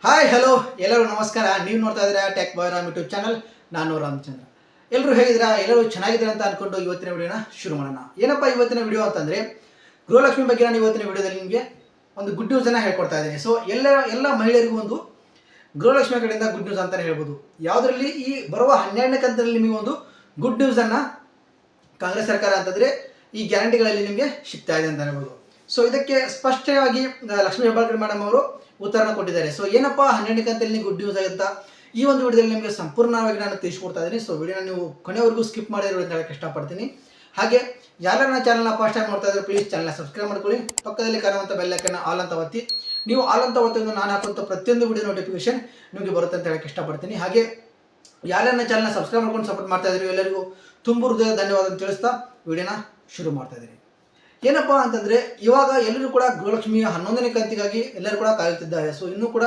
Hi hello ಎಲ್ಲರೂ ನಮಸ್ಕಾರ. ನೀವು ನೋಡ್ತಾ ಇದ್ದೀರಾ ಟೆಕ್ ಬಾಯ್ ರಾಮ್ ಯೂಟ್ಯೂಬ್ ಚಾನಲ್. ನಾನು ರಾಮಚಂದ್ರ. ಎಲ್ಲರೂ ಹೇಗಿದ್ದೀರಾ? ಎಲ್ಲರೂ ಚೆನ್ನಾಗಿದ್ದೀರಾ ಅಂತ ಅನ್ಕೊಂಡು ಇವತ್ತಿನ ವಿಡಿಯೋನ ಶುರು ಮಾಡೋಣ. ಏನಪ್ಪ ಇವತ್ತಿನ ವಿಡಿಯೋ ಅಂತಂದರೆ, ಗೃಹಲಕ್ಷ್ಮಿ ಬಗ್ಗೆ ನಾನು ಇವತ್ತಿನ ವಿಡಿಯೋದಲ್ಲಿ ನಿಮಗೆ ಒಂದು ಗುಡ್ ನ್ಯೂಸನ್ನು ಹೇಳ್ಕೊಡ್ತಾ ಇದ್ದೀನಿ. ಸೊ ಎಲ್ಲ ಮಹಿಳೆಯರಿಗೂ ಒಂದು ಗೃಹಲಕ್ಷ್ಮಿ ಕಡೆಯಿಂದ ಗುಡ್ ನ್ಯೂಸ್ ಅಂತಲೇ ಹೇಳ್ಬೋದು. ಯಾವುದರಲ್ಲಿ ಈ ಬರುವ 12ನೇ ಕಂತಿನಲ್ಲಿ ನಿಮಗೆ ಒಂದು ಗುಡ್ ನ್ಯೂಸನ್ನು ಕಾಂಗ್ರೆಸ್ ಸರ್ಕಾರ ಅಂತಂದರೆ ಈ ಗ್ಯಾರಂಟಿಗಳಲ್ಲಿ ನಿಮಗೆ ಸಿಗ್ತಾ ಇದೆ ಅಂತ ಹೇಳ್ಬೋದು. ಸೊ ಇದಕ್ಕೆ ಸ್ಪಷ್ಟವಾಗಿ ಲಕ್ಷ್ಮೀ ಹೆಬ್ಬಾಳ್ಕರ್ ಮೇಡಮ್ ಅವರು ಉತ್ತರನ ಕೊಟ್ಟಿದ್ದಾರೆ. ಸೊ ಏನಪ್ಪ 12ನೇ ಕಂತಲ್ಲಿ ಗುಡ್ ನ್ಯೂಸ್ ಆಗುತ್ತಾ ಈ ಒಂದು ವಿಡಿಯೋದಲ್ಲಿ ನಿಮಗೆ ಸಂಪೂರ್ಣವಾಗಿ ನಾನು ತಿಳಿಸ್ಕೊಡ್ತಾ ಇದ್ದೀನಿ. ಸೊ ವಿಡಿಯೋನ ನೀವು ಕೊನೆವರೆಗೂ ಸ್ಕಿಪ್ ಮಾಡಿರೋ ಅಂತ ಹೇಳಕ್ಕೆ ಇಷ್ಟಪಡ್ತೀನಿ. ಹಾಗೆ ಯಾರು ನನ್ನ ಚಾನಲ್ನ ಫಸ್ಟ್ ಟೈಮ್ ನೋಡ್ತಾ ಇದ್ರೆ ಪ್ಲೀಸ್ ಚಾನಲ್ನ ಸಬ್ಸ್ಕ್ರೈಬ್ ಮಾಡ್ಕೊಳ್ಳಿ. ಪಕ್ಕದಲ್ಲಿ ಕಾಣುವಂಥ ಬೆಲ್ ಐಕನ್ನ ಆಲ್ ಅಂತ ಒತ್ತಿ. ನೀವು ಆಲ್ ಅಂತ ಒತ್ತೋದು ನಾನು ಹಾಕುವಂಥ ಪ್ರತಿಯೊಂದು ವಿಡಿಯೋ ನೋಟಿಫಿಕೇಶನ್ ನಿಮಗೆ ಬರುತ್ತೆ ಅಂತ ಹೇಳಕ್ಕೆ ಇಷ್ಟಪಡ್ತೀನಿ. ಹಾಗೆ ಯಾರನ್ನ ಚಾನಲ್ನ ಸಬ್ಸ್ಕ್ರೈಬ್ ಮಾಡ್ಕೊಂಡು ಸಪೋರ್ಟ್ ಮಾಡ್ತಾ ಇದ್ದೀರಿ ಎಲ್ಲರಿಗೂ ತುಂಬ ಹೃದಯ ಧನ್ಯವಾದ ಅಂತ ತಿಳಿಸ್ತಾ ವಿಡಿಯೋನ ಶುರು ಮಾಡ್ತಾ ಇದ್ದೀನಿ. ಏನಪ್ಪ ಅಂತಂದರೆ, ಇವಾಗ ಎಲ್ಲರೂ ಕೂಡ ಗೃಹಲಕ್ಷ್ಮಿಯ 11ನೇ ಕಂತಿಗಾಗಿ ಎಲ್ಲರೂ ಕೂಡ ಕಾಯುತ್ತಿದ್ದಾರೆ. ಸೊ ಇನ್ನೂ ಕೂಡ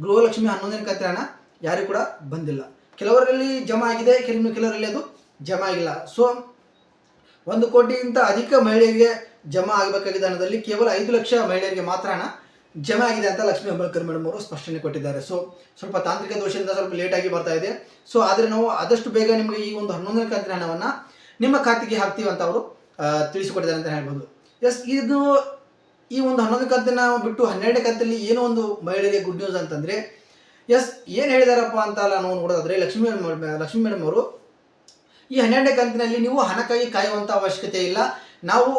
ಗೃಹಲಕ್ಷ್ಮಿ 11ನೇ ಕಂತಿನ ಹಣ ಯಾರಿಗೂ ಕೂಡ ಬಂದಿಲ್ಲ. ಕೆಲವರಲ್ಲಿ ಜಮಾ ಆಗಿದೆ, ಕೆಲವರಲ್ಲಿ ಅದು ಜಮಾ ಆಗಿಲ್ಲ. ಸೊ 1 ಕೋಟಿಗಿಂತ ಅಧಿಕ ಮಹಿಳೆಯರಿಗೆ ಜಮಾ ಆಗಬೇಕಾಗಿದ್ದ ಹಣದಲ್ಲಿ ಕೇವಲ 5 ಲಕ್ಷ ಮಹಿಳೆಯರಿಗೆ ಮಾತ್ರ ಹಣ ಜಮಾ ಆಗಿದೆ ಅಂತ ಲಕ್ಷ್ಮೀ ಹೆಬ್ಬಾಳ್ಕರ್ ಮೇಡಮ್ ಅವರು ಸ್ಪಷ್ಟನೆ ಕೊಟ್ಟಿದ್ದಾರೆ. ಸೊ ಸ್ವಲ್ಪ ತಾಂತ್ರಿಕ ದೋಷದಿಂದ ಸ್ವಲ್ಪ ಲೇಟಾಗಿ ಬರ್ತಾ ಇದೆ. ಸೊ ಆದರೆ ನಾವು ಆದಷ್ಟು ಬೇಗ ನಿಮಗೆ ಈ ಒಂದು 11ನೇ ಕಂತಿನ ಹಣವನ್ನು ನಿಮ್ಮ ಖಾತೆಗೆ ಹಾಕ್ತೀವಿ ಅಂತ ಅವರು ತಿಳಿಸಿಕೊಟ್ಟಿದ್ದಾರೆ ಅಂತ ಹೇಳ್ಬೋದು. ಇದು ಈ ಒಂದು 11ನೇ ಕಂತಿನ ಬಿಟ್ಟು 12ನೇ ಕಂತಲ್ಲಿ ಏನೋ ಒಂದು ಮಹಿಳೆಯರಿಗೆ ಗುಡ್ ನ್ಯೂಸ್ ಅಂತಂದರೆ, ಏನು ಹೇಳಿದಾರಪ್ಪ ಅಂತ ನಾವು ನೋಡೋದಾದರೆ ಲಕ್ಷ್ಮೀ ಮೇಡಮ್ ಅವರು ಈ 12ನೇ ಕಂತಿನಲ್ಲಿ ನೀವು ಹಣಕ್ಕಾಗಿ ಕಾಯುವಂಥ ಅವಶ್ಯಕತೆ ಇಲ್ಲ. ನಾವು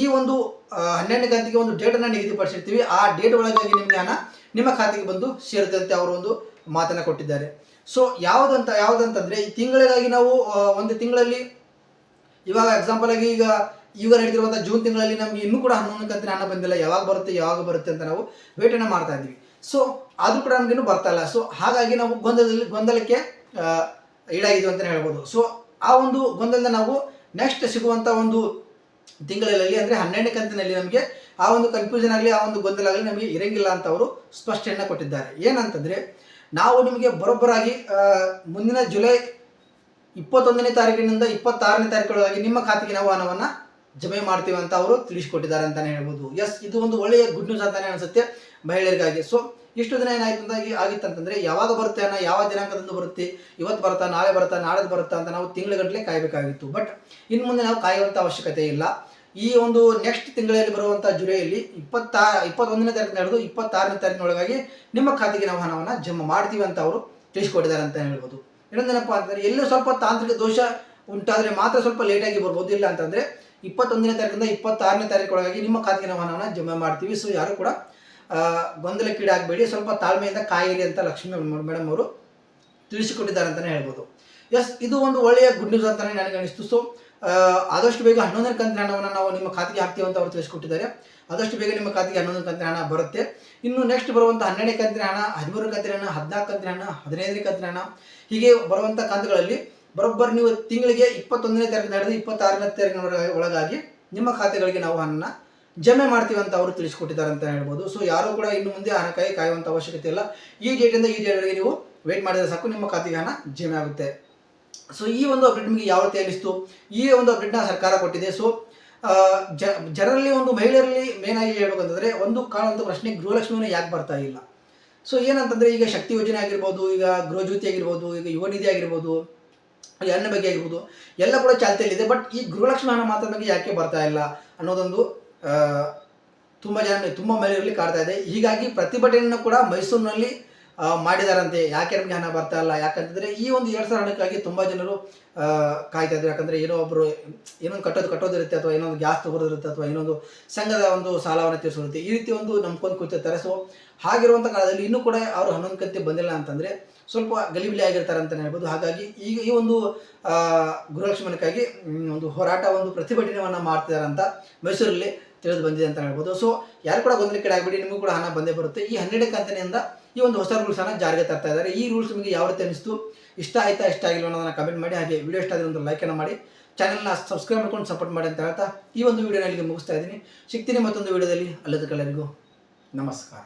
ಈ ಒಂದು 12ನೇ ಕಂತಿಗೆ ಒಂದು ಡೇಟನ್ನು ನಿಗದಿಪಡಿಸಿರ್ತೀವಿ. ಆ ಡೇಟ್ ಒಳಗಾಗಿ ನಿಮಗೆ ಹಣ ನಿಮ್ಮ ಖಾತೆಗೆ ಬಂದು ಸೇರುತ್ತಂತೆ ಅವರು ಒಂದು ಮಾತನ್ನು ಕೊಟ್ಟಿದ್ದಾರೆ. ಸೊ ಯಾವುದಂತಂದರೆ, ಈ ತಿಂಗಳಿಗಾಗಿ ನಾವು ಒಂದು ತಿಂಗಳಲ್ಲಿ ಇವಾಗ ಎಕ್ಸಾಂಪಲ್ ಆಗಿ ಈಗ ನಡೀತಿರುವಂಥ ಜೂನ್ ತಿಂಗಳಲ್ಲಿ ನಮಗೆ ಇನ್ನೂ ಕೂಡ 11ನೇ ಕಂತಿನ ಹಣ ಬಂದಿಲ್ಲ. ಯಾವಾಗ ಬರುತ್ತೆ ಅಂತ ನಾವು ವೇಟನ್ನು ಮಾಡ್ತಾ ಇದ್ದೀವಿ. ಸೊ ಅದು ಕೂಡ ನಮಗಿನ್ನೂ ಬರ್ತಾ ಇಲ್ಲ. ಸೊ ಹಾಗಾಗಿ ನಾವು ಗೊಂದಲಕ್ಕೆ ಈಡಾಗಿದ್ದೀವಿ ಅಂತಲೇ ಹೇಳ್ಬೋದು. ಸೊ ಆ ಒಂದು ಗೊಂದಲದಿಂದ ನಾವು ನೆಕ್ಸ್ಟ್ ಸಿಗುವಂಥ ಒಂದು ತಿಂಗಳಲ್ಲಿ ಅಂದರೆ 12ನೇ ಕಂತಿನಲ್ಲಿ ನಮಗೆ ಆ ಒಂದು ಕನ್ಫ್ಯೂಷನ್ ಆಗಲಿ, ಆ ಒಂದು ಗೊಂದಲ ಆಗಲಿ ನಮಗೆ ಇರಂಗಿಲ್ಲ ಅಂತ ಅವರು ಸ್ಪಷ್ಟನೆಯನ್ನು ಕೊಟ್ಟಿದ್ದಾರೆ. ಏನಂತಂದರೆ, ನಾವು ನಿಮಗೆ ಬರೋಬ್ಬರಾಗಿ ಮುಂದಿನ ಜುಲೈ 21ನೇ ತಾರೀಕಿನಿಂದ 26ನೇ ತಾರೀಕೊಳಗಾಗಿ ನಿಮ್ಮ ಖಾತೆಗೆ ನಾವು ಹಣವನ್ನು ಜಮೆ ಮಾಡ್ತೀವಿ ಅಂತ ಅವರು ತಿಳಿಸಿಕೊಟ್ಟಿದ್ದಾರೆ ಅಂತಲೇ ಹೇಳ್ಬೋದು. ಇದು ಒಂದು ಒಳ್ಳೆಯ ಗುಡ್ ನ್ಯೂಸ್ ಅಂತಲೇ ಅನಿಸುತ್ತೆ ಮಹಿಳೆಯರಿಗಾಗಿ. ಸೊ ಇಷ್ಟು ದಿನ ಏನಾಯ್ತು ಆಗಿತ್ತಂತಂದರೆ, ಯಾವಾಗ ಬರುತ್ತೆ ಹಣ, ಯಾವ ದಿನಾಂಕದಂದು ಬರುತ್ತೆ, ಇವತ್ತು ಬರುತ್ತಾ, ನಾಳೆ ಬರುತ್ತಾ, ನಾಳೆದು ಬರುತ್ತಾ ಅಂತ ನಾವು ತಿಂಗಳುಗಟ್ಟಲೆ ಕಾಯಬೇಕಾಗಿತ್ತು. ಬಟ್ ಇನ್ನು ಮುಂದೆ ನಾವು ಕಾಯುವಂಥ ಅವಶ್ಯಕತೆ ಇಲ್ಲ. ಈ ಒಂದು ನೆಕ್ಸ್ಟ್ ತಿಂಗಳಲ್ಲಿ ಬರುವಂಥ ಜುಲೈಯಲ್ಲಿ 21ನೇ ತಾರೀಕು ನಡೆದು 26ನೇ ತಾರೀಕಿನೊಳಗಾಗಿ ನಿಮ್ಮ ಖಾತೆಗೆ ನಾವು ಹಣವನ್ನು ಜಮಾ ಮಾಡ್ತೀವಿ ಅಂತ ಅವರು ತಿಳಿಸಿಕೊಟ್ಟಿದ್ದಾರೆ ಅಂತ ಹೇಳ್ಬೋದು. ಇನ್ನೊಂದೇನಪ್ಪ ಅಂತಂದರೆ, ಎಲ್ಲೂ ಸ್ವಲ್ಪ ತಾಂತ್ರಿಕ ದೋಷ ಉಂಟಾದರೆ ಮಾತ್ರ ಸ್ವಲ್ಪ ಲೇಟಾಗಿ ಬರ್ಬೋದು. ಇಲ್ಲ ಅಂತಂದರೆ 21ನೇ ತಾರೀಕಿಂದ 26ನೇ ತಾರೀಕೊಳಗಾಗಿ ನಿಮ್ಮ ಖಾತೆಗೆ ನಾವು ಹಣವನ್ನು ಜಮಾ ಮಾಡ್ತೀವಿ. ಸೊ ಯಾರು ಕೂಡ ಗೊಂದಲಕ್ಕೀಡಾಗಬೇಡಿ, ಸ್ವಲ್ಪ ತಾಳ್ಮೆಯಿಂದ ಕಾಯಿರಿ ಅಂತ ಲಕ್ಷ್ಮೀ ಮೇಡಮ್ ಅವರು ತಿಳಿಸಿಕೊಟ್ಟಿದ್ದಾರೆ ಅಂತಲೇ ಹೇಳ್ಬೋದು. ಇದು ಒಂದು ಒಳ್ಳೆಯ ಗುಡ್ ನ್ಯೂಸ್ ಅಂತಲೇ ನನಗೆ ಅನಿಸ್ತು. ಸೊ ಆದಷ್ಟು ಬೇಗ 11ನೇ ಕಂತಿನ ಹಣವನ್ನು ನಾವು ನಿಮ್ಮ ಖಾತೆಗೆ ಹಾಕ್ತೀವಿ ಅಂತ ಅವರು ತಿಳಿಸಿಕೊಟ್ಟಿದ್ದಾರೆ. ಆದಷ್ಟು ಬೇಗ ನಿಮ್ಮ ಖಾತೆಗೆ 11ನೇ ಕಂತಿನ ಹಣ ಬರುತ್ತೆ. ಇನ್ನು ನೆಕ್ಸ್ಟ್ ಬರುವಂಥ 12ನೇ ಕಂತಿನ ಹಣ, 13ನೇ ಕಂತಿನ ಹಣ, 14 ಕಂತಿನ ಹಣ, 15ನೇ ಕಂತಿನ ಹಣ, ಹೀಗೆ ಬರುವಂಥ ಕಂತುಗಳಲ್ಲಿ ಬರೋಬ್ಬರಿ ನೀವು ತಿಂಗಳಿಗೆ 21ನೇ ತಾರೀಕು ನಡೆದು 26ನೇ ತಾರೀಕಿನ ಒಳಗಾಗಿ ನಿಮ್ಮ ಖಾತೆಗಳಿಗೆ ನಾವು ಹಣನ ಜಮೆ ಮಾಡ್ತೀವಿ ಅಂತ ಅವರು ತಿಳಿಸಿಕೊಟ್ಟಿದ್ದಾರೆ ಅಂತ ಹೇಳ್ಬೋದು. ಸೊ ಯಾರೂ ಕೂಡ ಇನ್ನು ಮುಂದೆ ಹಣಕ್ಕಾಗಿ ಕಾಯುವಂಥ ಅವಶ್ಯಕತೆ ಇಲ್ಲ. ಈ ಡೇಟಿಂದ ಈ ಡೇಟ್ವರೆಗೆ ನೀವು ವೇಟ್ ಮಾಡಿದರೆ ಸಾಕು, ನಿಮ್ಮ ಖಾತೆಗೆ ಹಣ ಜಮೆ ಆಗುತ್ತೆ. ಸೊ ಈ ಒಂದು ಅಪ್ಡೇಟ್ ನಿಮಗೆ ಯಾವ ರೀತಿ ಅನ್ನಿಸ್ತು? ಈ ಒಂದು ಅಪ್ಡೇಟ್ನ ಸರ್ಕಾರ ಕೊಟ್ಟಿದೆ. ಸೊ ಜನರಲ್ಲಿ ಒಂದು ಮಹಿಳೆಯರಲ್ಲಿ ಮೇನ್ ಆಗಿ ಹೇಳ್ಬೇಕಂತಂದರೆ, ಒಂದು ಕಾಣುವಂಥ ಪ್ರಶ್ನೆ, ಗೃಹಲಕ್ಷ್ಮಿಯನ್ನು ಯಾಕೆ ಬರ್ತಾ ಇಲ್ಲ? ಸೊ ಏನಂತಂದರೆ, ಈಗ ಶಕ್ತಿ ಯೋಜನೆ ಆಗಿರ್ಬೋದು, ಈಗ ಗೃಹಜ್ಯೋತಿ ಆಗಿರ್ಬೋದು, ಈಗ ಯುವ ನಿಧಿ ಆಗಿರ್ಬೋದು, ಅನ್ನ ಬಗ್ಗೆ ಆಗಿರ್ಬೋದು, ಎಲ್ಲ ಕೂಡ ಚಾಲ್ತಿಯಲ್ಲಿದೆ. ಬಟ್ ಈ ಗೃಹಲಕ್ಷ್ಮಿ ಹಣ ಮಾತ್ರ ನಮಗೆ ಯಾಕೆ ಬರ್ತಾ ಇಲ್ಲ ಅನ್ನೋದೊಂದು ತುಂಬ ಮಹಿಳೆಯರಲ್ಲಿ ಕಾಡ್ತಾ ಇದೆ. ಹೀಗಾಗಿ ಪ್ರತಿಭಟನೆಯನ್ನು ಕೂಡ ಮೈಸೂರಿನಲ್ಲಿ ಮಾಡಿದಾರಂತೆ. ಯಾಕೆ ನಮಗೆ ಹಣ ಬರ್ತಾ ಇಲ್ಲ? ಯಾಕಂತಂದರೆ ಈ ಒಂದು 2,000 ಹಣಕ್ಕಾಗಿ ತುಂಬ ಜನರು ಕಾಯ್ತಾ ಇದ್ದಾರೆ. ಯಾಕಂದರೆ ಏನೊಂದು ಕಟ್ಟೋದಿರುತ್ತೆ, ಅಥವಾ ಏನೊಂದು ಗ್ಯಾಸ್ ತಗೋದಿರುತ್ತೆ, ಅಥವಾ ಏನೊಂದು ಸಂಘದ ಒಂದು ಸಾಲವನ್ನು ತೀರಿಸೋದಿರುತ್ತೆ. ಈ ರೀತಿ ಒಂದು ನಂಬ್ಕೊಂಡು ಕೂತಿರ್ತಾರೆ. ಸೊ ಹಾಗಿರುವಂಥ ಕಾಲದಲ್ಲಿ ಇನ್ನೂ ಕೂಡ ಅವರು 11 ಕಂತಿ ಬಂದಿಲ್ಲ ಅಂತಂದರೆ ಸ್ವಲ್ಪ ಗಲಿಬಿಲಿ ಆಗಿರ್ತಾರೆ ಅಂತಲೇ ಹೇಳ್ಬೋದು. ಹಾಗಾಗಿ ಈಗ ಈ ಒಂದು ಗೃಹಲಕ್ಷ್ಮಣಕ್ಕಾಗಿ ಒಂದು ಹೋರಾಟ, ಒಂದು ಪ್ರತಿಭಟನೆಯನ್ನು ಮಾಡ್ತಿದ್ದಾರೆ ಅಂತ ಮೈಸೂರಲ್ಲಿ ತಿಳಿದು ಬಂದಿದೆ ಅಂತ ಹೇಳ್ಬೋದು. ಸೊ ಯಾರು ಕೂಡ ಗೊಂದಲಕ್ಕೀಡಾಗಬೇಡಿ, ನಿಮಗೂ ಕೂಡ ಹಣ ಬಂದೇ ಬರುತ್ತೆ. ಈ 12ನೇ ಕಂತಿನಿಂದ ಈ ಒಂದು ಹೊಸ ರೂಲ್ಸನ್ನು ಜಾರಿಗೆ ತರ್ತಾ ಇದ್ದಾರೆ. ಈ ರೂಲ್ಸ್ ನಿಮಗೆ ಯಾವ ರೀತಿ ಅನಿಸ್ತು? ಇಷ್ಟ ಆಯ್ತಾ, ಇಷ್ಟ ಆಗಿಲ್ಲ ಅನ್ನೋದನ್ನು ಕಮೆಂಟ್ ಮಾಡಿ. ಹಾಗೆ ವಿಡಿಯೋ ಇಷ್ಟ ಆದರೆ ಒಂದು ಲೈಕನ್ನು ಮಾಡಿ, ಚಾನಲ್ನ ಸಬ್ಸ್ಕ್ರೈಬ್ ಮಾಡ್ಕೊಂಡು ಸಪೋರ್ಟ್ ಮಾಡಿ ಅಂತ ಹೇಳ್ತಾ ಈ ಒಂದು ವಿಡಿಯೋನ ಇಲ್ಲಿಗೆ ಮುಗಿಸ್ತಾ ಇದ್ದೀನಿ. ಸಿಗ್ತೀನಿ ಮತ್ತೊಂದು ವಿಡಿಯೋದಲ್ಲಿ. ಅಲ್ಲದಕ್ಕೆಲ್ಲರಿಗೂ ನಮಸ್ಕಾರ.